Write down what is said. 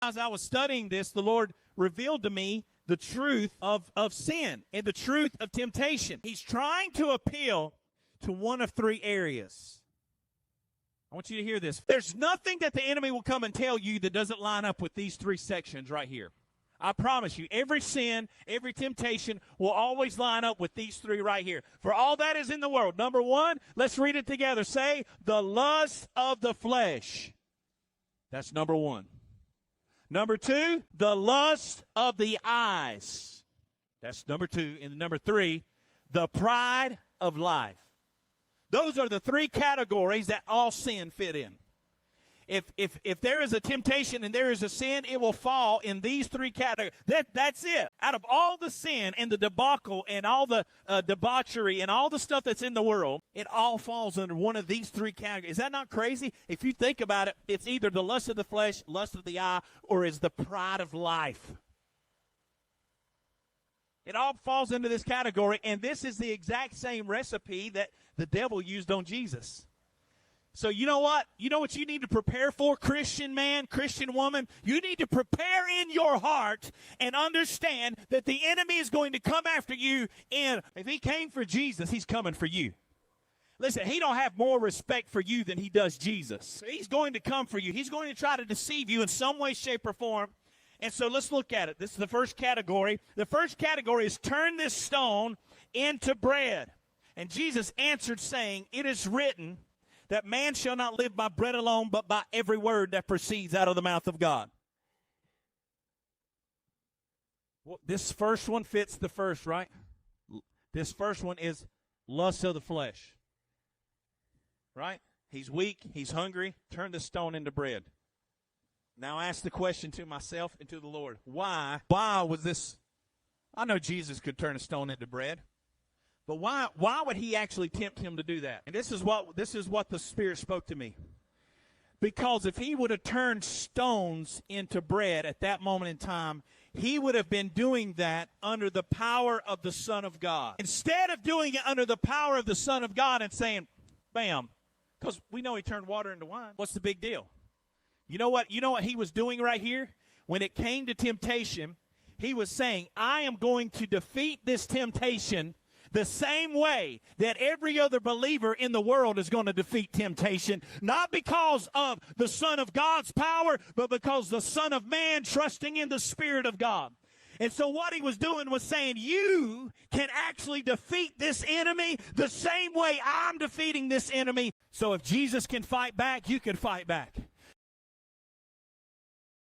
As I was studying this, the Lord revealed to me the truth of sin and the truth of temptation. He's trying to appeal to one of three areas. I want you to hear this. There's nothing that the enemy will come and tell you that doesn't line up with these three sections right here. I promise you, every sin, every temptation will always line up with these three right here. For all that is in the world. Number one, let's read it together. Say, the lust of the flesh. That's number one. Number two, the lust of the eyes. That's number two. And number three, the pride of life. Those are the three categories that all sin fit in. If there is a temptation and there is a sin, it will fall in these three categories. That's it. Out of all the sin and the debacle and all the debauchery and all the stuff that's in the world, it all falls under one of these three categories. Is that not crazy? If you think about it, it's either the lust of the flesh, lust of the eye, or is the pride of life. It all falls into this category, and this is the exact same recipe that the devil used on Jesus. So you know what? You know what you need to prepare for, Christian man, Christian woman? You need to prepare in your heart and understand that the enemy is going to come after you. And if he came for Jesus, he's coming for you. Listen, he don't have more respect for you than he does Jesus. He's going to come for you. He's going to try to deceive you in some way, shape, or form. And so let's look at it. This is the first category. The first category is turn this stone into bread. And Jesus answered saying, it is written that man shall not live by bread alone, but by every word that proceeds out of the mouth of God. Well, this first one fits the first, right? This first one is lust of the flesh. Right? He's weak. He's hungry. Turn the stone into bread. Now I ask the question to myself and to the Lord. Why was this? I know Jesus could turn a stone into bread. But why would he actually tempt him to do that? And this is what the Spirit spoke to me. Because if he would have turned stones into bread at that moment in time, he would have been doing that under the power of the Son of God. Instead of doing it under the power of the Son of God and saying, bam, because we know he turned water into wine. What's the big deal? You know what he was doing right here? When it came to temptation, he was saying, I am going to defeat this temptation the same way that every other believer in the world is going to defeat temptation, not because of the Son of God's power, but because the Son of Man trusting in the Spirit of God. And so what he was doing was saying, you can actually defeat this enemy the same way I'm defeating this enemy. So if Jesus can fight back, you can fight back.